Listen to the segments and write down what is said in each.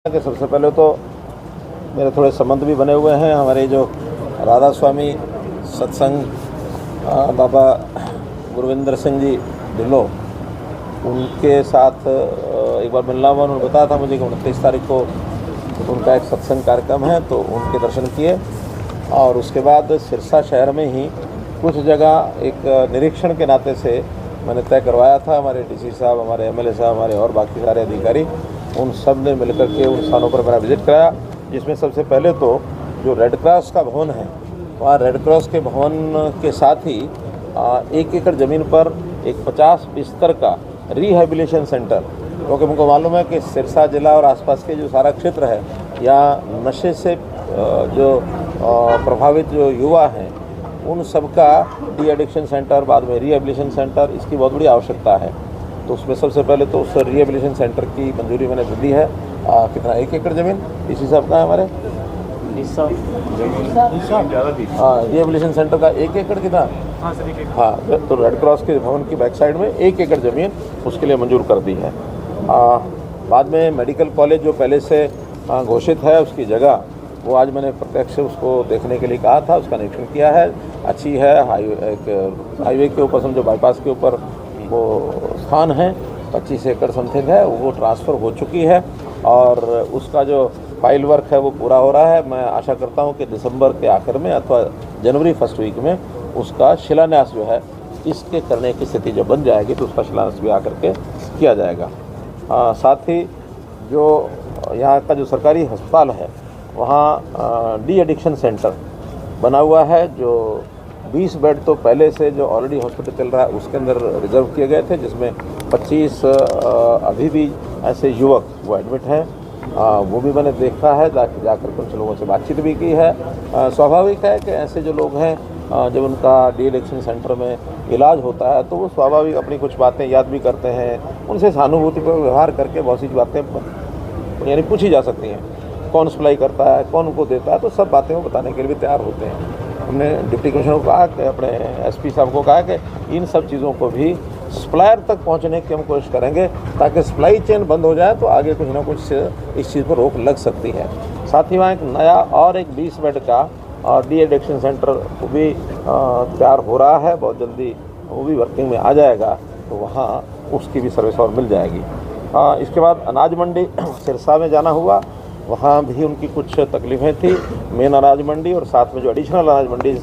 कि सबसे पहले तो मेरे थोड़े संबंध भी बने हुए हैं। हमारे जो राधा स्वामी सत्संग बाबा गुरविंदर सिंह जी ढिल्लो, उनके साथ एक बार मिलना हुआ। उन्होंने बताया था मुझे कि 29 तारीख को उनका एक सत्संग कार्यक्रम है, तो उनके दर्शन किए। और उसके बाद सिरसा शहर में ही कुछ जगह एक निरीक्षण के नाते से मैंने तय करवाया था। हमारे डीसी साहब, हमारे एमएलए साहब, हमारे और बाकी सारे अधिकारी, उन सब ने मिलकर के उन स्थानों पर मेरा विजिट कराया। जिसमें सबसे पहले तो जो रेड क्रॉस का भवन है, वहाँ रेड क्रॉस के भवन के साथ ही 1 एकड़ ज़मीन पर एक 50 बिस्तर का रिहेबिलिटेशन सेंटर, क्योंकि मुझको मालूम है कि सिरसा जिला और आसपास के जो सारा क्षेत्र है, या नशे से जो प्रभावित जो युवा हैं, उन सब का डी एडिक्शन सेंटर, बाद में रिहेबिलिटेशन सेंटर, इसकी बहुत बड़ी आवश्यकता है। तो उसमें सबसे पहले तो उस रिहेबिलिटेशन सेंटर की मंजूरी मैंने दे दी है। कितना 1 एकड़ ज़मीन इसी सब का है हमारे रिहेबिलिटेशन सेंटर का 1 एकड़ कितना। हाँ, तो रेड क्रॉस के भवन की बैक साइड में 1 एकड़ ज़मीन उसके लिए मंजूर कर दी है। बाद में मेडिकल कॉलेज जो पहले से घोषित है, उसकी जगह वो आज मैंने प्रत्यक्ष उसको देखने के लिए कहा था, उसका निरीक्षण किया है। अच्छी है। हाईवे के ऊपर समझो, बाईपास के ऊपर वो स्थान है, 25 एकड़ समथिंग है, वो ट्रांसफ़र हो चुकी है और उसका जो फाइल वर्क है वो पूरा हो रहा है। मैं आशा करता हूँ कि दिसंबर के आखिर में अथवा जनवरी फर्स्ट वीक में उसका शिलान्यास जो है, इसके करने की स्थिति जब बन जाएगी तो उसका शिलान्यास भी आकर के किया जाएगा। साथ ही जो यहाँ का जो सरकारी अस्पताल है, वहाँ डी एडिक्शन सेंटर बना हुआ है। जो 20 बेड तो पहले से जो ऑलरेडी हॉस्पिटल चल रहा है उसके अंदर रिजर्व किए गए थे, जिसमें 25 अभी भी ऐसे युवक वो एडमिट हैं। वो भी मैंने देखा है, जाकर कुछ लोगों से बातचीत भी की है। स्वाभाविक है कि ऐसे जो लोग हैं, जब उनका डी एडिक्शन सेंटर में इलाज होता है तो वो स्वाभाविक अपनी कुछ बातें याद भी करते हैं। उनसे सहानुभूति पर व्यवहार करके बहुत सी बातें यानी पूछी जा सकती हैं। कौन सप्लाई करता है, कौन उनको देता है, तो सब बातें वो बताने के लिए भी तैयार होते हैं। हमने डिप्टी कमिश्नर को कहा कि अपने एसपी साहब को कहा कि इन सब चीज़ों को भी सप्लायर तक पहुंचने की हम कोशिश करेंगे, ताकि सप्लाई चेन बंद हो जाए तो आगे कुछ ना कुछ इस चीज़ पर रोक लग सकती है। साथ ही वहाँ एक नया और एक 20 बेड का डी एडिक्शन सेंटर वो भी तैयार हो रहा है, बहुत जल्दी वो भी वर्किंग में आ जाएगा, तो वहाँ उसकी भी सर्विस और मिल जाएगी। इसके बाद अनाज मंडी सिरसा में जाना हुआ, वहाँ भी उनकी कुछ तकलीफ़ें थी। मेन अनाज मंडी और साथ में जो एडिशनल अनाज मंडी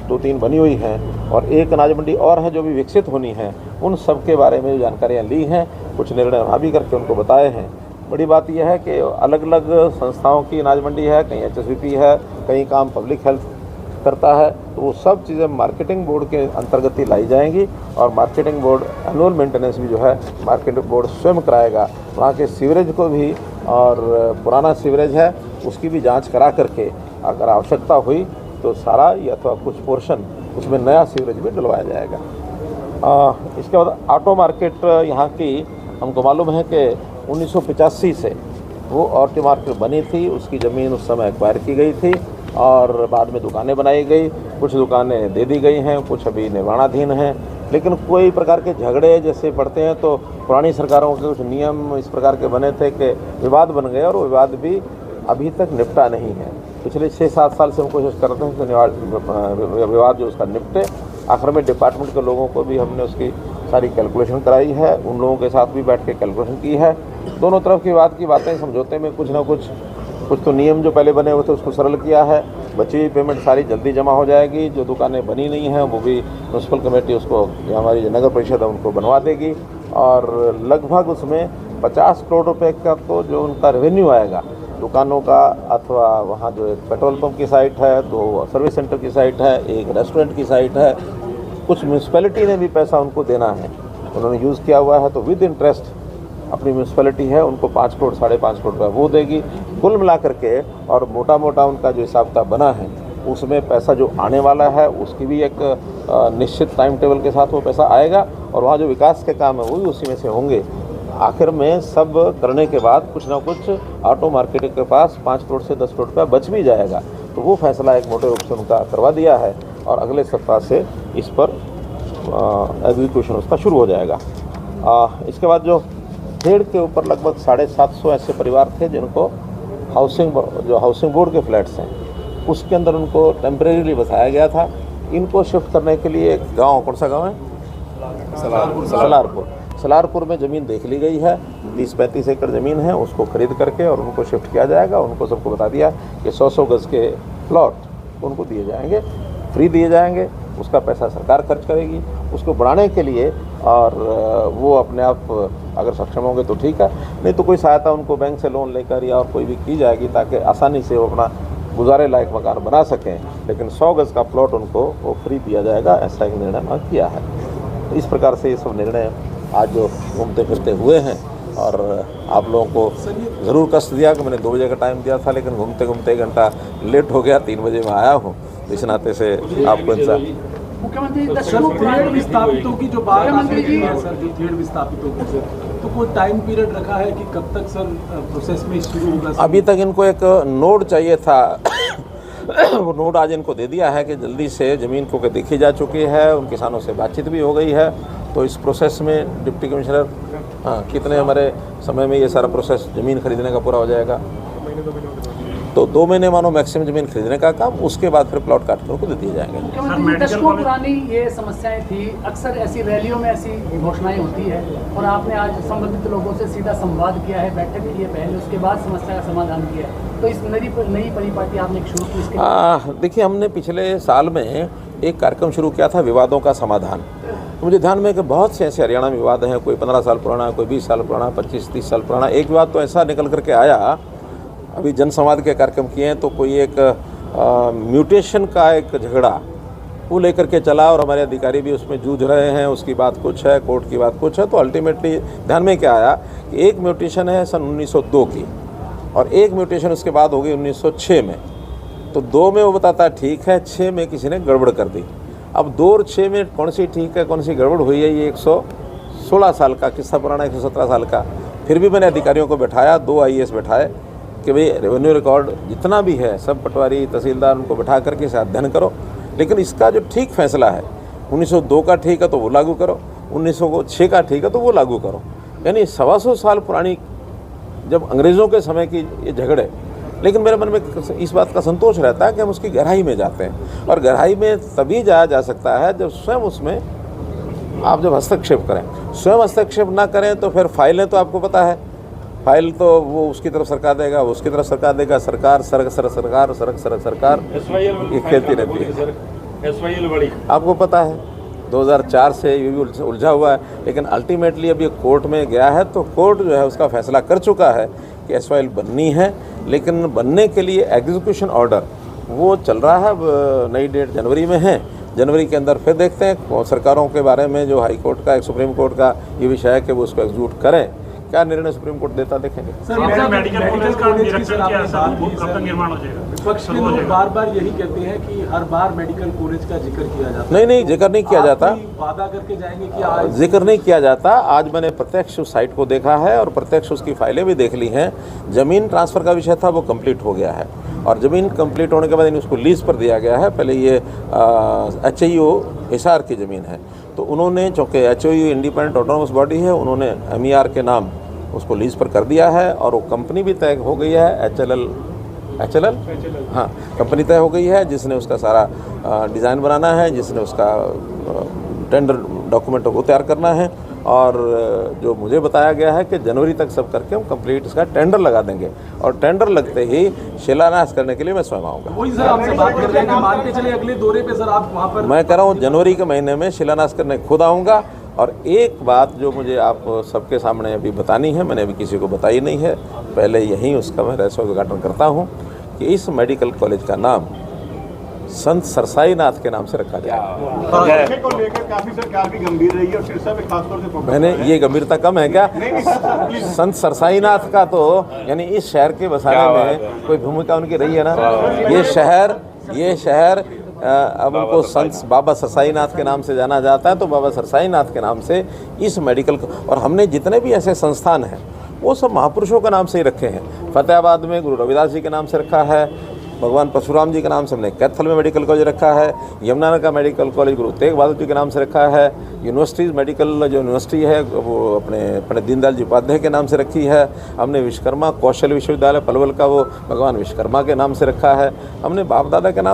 2-3 बनी हुई हैं, और एक अनाज मंडी और है जो भी विकसित होनी है, उन सब के बारे में जानकारियाँ ली हैं, कुछ निर्णय वहाँ भी करके उनको बताए हैं। बड़ी बात यह है कि अलग अलग संस्थाओं की अनाज मंडी है, कहीं HSBP है, कहीं काम पब्लिक हेल्थ करता है, तो वो सब चीज़ें मार्केटिंग बोर्ड के अंतर्गत ही लाई जाएंगी। और मार्केटिंग बोर्ड एनुअल मेंटेनेंस भी जो है मार्केटिंग बोर्ड स्वयं कराएगा। वहाँ के सीवरेज को भी, और पुराना सीवरेज है उसकी भी जांच करा करके अगर आवश्यकता हुई तो सारा या अथवा कुछ पोर्शन उसमें नया सीवरेज भी डलवाया जाएगा। इसके बाद ऑटो मार्केट यहाँ की हमको मालूम है कि 1985 से वो ऑटो मार्केट बनी थी, उसकी ज़मीन उस समय एक्वायर की गई थी और बाद में दुकानें बनाई गई। कुछ दुकानें दे दी गई हैं, कुछ अभी निर्माणाधीन हैं, लेकिन कोई प्रकार के झगड़े जैसे पड़ते हैं तो पुरानी सरकारों के कुछ नियम इस प्रकार के बने थे कि विवाद बन गए, और वो विवाद भी अभी तक निपटा नहीं है। पिछले 6-7 साल से हम कोशिश करते हैं कि विवाद जो उसका निपटे। आखिर में डिपार्टमेंट के लोगों को भी हमने उसकी सारी कैलकुलेशन कराई है, उन लोगों के साथ भी बैठ के कैलकुलेशन की है। दोनों तरफ की बात की बातें समझौते में कुछ ना कुछ तो नियम जो पहले बने हुए थे उसको सरल किया है। बची हुई पेमेंट सारी जल्दी जमा हो जाएगी। जो दुकानें बनी नहीं हैं वो भी म्यूनसिपल कमेटी उसको, हमारी जो नगर परिषद है उनको बनवा देगी, और लगभग उसमें 50 करोड़ रुपए का तो जो उनका रेवेन्यू आएगा दुकानों का, अथवा वहाँ जो एक पेट्रोल पंप की साइट है, 2 सर्विस सेंटर की साइट है, एक रेस्टोरेंट की साइट है, कुछ म्यूनसिपैलिटी ने भी पैसा उनको देना है, उन्होंने यूज़ किया हुआ है, तो विद इंटरेस्ट अपनी म्यूनसिपैलिटी है उनको 5 करोड़ 5.5 करोड़ रुपये वो देगी। कुल मिला करके और मोटा मोटा उनका जो हिसाब किताब बना है, उसमें पैसा जो आने वाला है उसकी भी एक निश्चित टाइम टेबल के साथ वो पैसा आएगा, और वहाँ जो विकास के काम है वो भी उसी में से होंगे। आखिर में सब करने के बाद कुछ ना कुछ ऑटो मार्केट के पास 5 करोड़ से 10 करोड़ रुपया बच भी जाएगा, तो वो फैसला एक मोटे रूप से उनका करवा दिया है, और अगले सप्ताह से इस पर एग्जीक्यूशन उसका शुरू हो जाएगा। इसके बाद जो खेड़ के ऊपर लगभग 750 ऐसे परिवार थे जिनको हाउसिंग बोर्ड के फ्लैट्स हैं उसके अंदर उनको टेम्परेरीली बसाया गया था। इनको शिफ्ट करने के लिए एक गाँव, कौन सा गाँव है? सलारपुर में ज़मीन देख ली गई है। 30-35 एकड़ ज़मीन है, उसको खरीद करके और उनको शिफ्ट किया जाएगा। उनको सबको बता दिया कि 100 गज़ के प्लॉट उनको दिए जाएंगे, फ्री दिए जाएंगे। उसका पैसा सरकार खर्च करेगी उसको बढ़ाने के लिए, और वो अपने आप अगर सक्षम होंगे तो ठीक है, नहीं तो कोई सहायता उनको बैंक से लोन लेकर या और कोई भी की जाएगी ताकि आसानी से वो अपना गुजारे लायक मकान बना सकें। लेकिन 100 गज़ का प्लॉट उनको वो फ्री दिया जाएगा, ऐसा एक निर्णय किया है। तो इस प्रकार से ये सब निर्णय आज जो घूमते फिरते हुए हैं, और आप लोगों को ज़रूर कष्ट दिया कि मैंने 2 बजे का टाइम दिया था, लेकिन घूमते घूमते 1 घंटा लेट हो गया, 3 बजे में आया हूँ। इस नाते से आपको इंसान मुख्यमंत्री थ्रेड विस्थापितों की जो बात है सर, जो थ्रेड विस्थापितों की तो कोई टाइम पीरियड रखा है कि कब तक सर प्रोसेस में शुरू होगा? अभी तक इनको एक नोड चाहिए था वो नोड आज इनको दे दिया है कि जल्दी से ज़मीन को देखी जा चुकी है, उन किसानों से बातचीत भी हो गई है। तो इस प्रोसेस में डिप्टी कमिश्नर कितने हमारे समय में ये सारा प्रोसेस ज़मीन खरीदने का पूरा हो जाएगा? तो 2 महीने मानो मैक्सिमम ज़मीन खरीदने का काम, उसके बाद फिर प्लॉट काटने को दे दिए जाएंगे। दशकों पुरानी ये समस्याएं थी, अक्सर ऐसी रैलियों में ऐसी घोषणाएं होती है, और आपने आज संबंधित लोगों से सीधा संवाद किया है, बैठक की है पहले, उसके बाद समस्या का समाधान किया है। तो इस नई परिपाटी आपने शुरू की इसके? देखिए, हमने पिछले साल में एक कार्यक्रम शुरू किया था विवादों का समाधान। मुझे ध्यान में कि बहुत से ऐसे हरियाणा में विवाद हैं, कोई 15 साल पुराना, कोई 20 साल पुराना, 25-30 साल पुराना। एक विवाद तो ऐसा निकल करके आया, अभी जनसंवाद के कार्यक्रम किए हैं, तो कोई एक म्यूटेशन का एक झगड़ा वो लेकर के चला, और हमारे अधिकारी भी उसमें जूझ रहे हैं। उसकी बात कुछ है, कोर्ट की बात कुछ है। तो अल्टीमेटली ध्यान में क्या आया कि एक म्यूटेशन है सन 1902 की, और एक म्यूटेशन उसके बाद हो गई 1906 में। तो 2 में वो बताता है ठीक है, 6 में किसी ने गड़बड़ कर दी। अब 2 और 6 में कौन सी ठीक है, कौन सी गड़बड़ हुई है, ये 116 साल का किस्सा पुराना, 117 साल का। फिर भी मैंने अधिकारियों को बैठाया, 2 IAS बैठाए कि भाई रेवेन्यू रिकॉर्ड जितना भी है सब पटवारी तहसीलदार उनको बैठा करके इसे अध्ययन करो, लेकिन इसका जो ठीक फैसला है 1902 का ठीक है तो वो लागू करो, 1906 का ठीक है तो वो लागू करो। यानी 125 साल पुरानी जब अंग्रेज़ों के समय की ये झगड़े। लेकिन मेरे मन में इस बात का संतोष रहता है कि हम उसकी गहराई में जाते हैं, और गहराई में तभी जाया जा सकता है जब स्वयं उसमें आप जब हस्तक्षेप करें। स्वयं हस्तक्षेप ना करें तो फिर फाइलें तो आपको पता है, फाइल तो वो उसकी तरफ सरकार देगा, वो उसकी तरफ सरकार देगा, सरकार ये खेलती रहती है। आपको पता है 2004 से ये भी उलझा हुआ है, लेकिन अल्टीमेटली अब ये कोर्ट में गया है, तो कोर्ट जो है उसका फैसला कर चुका है कि SYL बननी है। लेकिन बनने के लिए एग्जीक्यूशन ऑर्डर वो चल रहा है, नई डेट जनवरी में है। जनवरी के अंदर फिर देखते हैं सरकारों के बारे में जो हाई कोर्ट का, एक सुप्रीम कोर्ट का ये विषय है कि वो उसको एग्जीक्यूट करें। क्या निर्णय सुप्रीम कोर्ट देता देखेंगे। सर, मेडिकल कॉलेज का निरीक्षण किया, कब तक निर्माण हो जाएगा? विपक्ष के लोग बार-बार यही कहते हैं कि हर बार मेडिकल कॉलेज का जिक्र किया जाता है। नहीं, जिक्र नहीं किया जाता, वादा करके जाएंगे कि आज जिक्र नहीं किया जाता। आज मैंने प्रत्यक्ष उस साइट को देखा है और प्रत्यक्ष उसकी फाइलें भी देख ली हैं। ज़मीन ट्रांसफ़र का विषय था, वो कंप्लीट हो गया है, और ज़मीन कंप्लीट होने के बाद उसको लीज पर दिया गया है। पहले ये HIO हिसार की ज़मीन है, तो उन्होंने, चूँकि HIO इंडिपेंडेंट ऑटोनोमस बॉडी है, उन्होंने MER के नाम उसको लीज पर कर दिया है, और वो कंपनी भी तय हो गई है, HLL हाँ, कंपनी तय हो गई है, जिसने उसका सारा डिज़ाइन बनाना है, जिसने उसका टेंडर डॉक्यूमेंट को तैयार करना है। और जो मुझे बताया गया है कि जनवरी तक सब करके हम कंप्लीट इसका टेंडर लगा देंगे, और टेंडर लगते ही शिलान्यास करने के लिए मैं स्वयं आऊँगा। वही सर आपसे बात कर रहे हैं, मान के चले अगले दौरे पे सर आप वहाँ पर। मैं कह रहा हूँ जनवरी के महीने में शिलान्यास करने खुद आऊँगा। और एक बात जो मुझे आप सबके सामने अभी बतानी है, मैंने अभी किसी को बताई नहीं है, पहले यहीं उसका मैं रहस्य उद्घाटन करता हूँ कि इस मेडिकल कॉलेज का नाम संत सरसाई नाथ के नाम से रखा गया। को लेकर काफी सरकार भी गंभीर रही है, और सिरसा पे खासतौर से मैंने ये गंभीरता कम है क्या? संत सरसाई नाथ का तो यानी इस शहर के बसाने में कोई भूमिका उनकी रही है ना। ये शहर अब उनको संत बाबा सरसाई नाथ के नाम से जाना जाता है, तो बाबा सरसाई नाथ के नाम से इस मेडिकल, और हमने जितने भी ऐसे संस्थान हैं वो सब महापुरुषों के नाम से ही रखे हैं। फतेहाबाद में गुरु रविदास जी के नाम से रखा है, भगवान परशुराम जी के नाम से हमने कैथल में मेडिकल कॉलेज रखा है, यमुनानगर का मेडिकल कॉलेज गुरु तेग बहादुर जी के नाम से रखा है, यूनिवर्सिटीज़ मेडिकल जो यूनिवर्सिटी है वो अपने पंडित दीनदयाल जी उपाध्याय के नाम से रखी है, हमने विश्वकर्मा कौशल विश्वविद्यालय पलवल का वो भगवान विश्वकर्मा के नाम से रखा है, हमने बाप दादा के नाम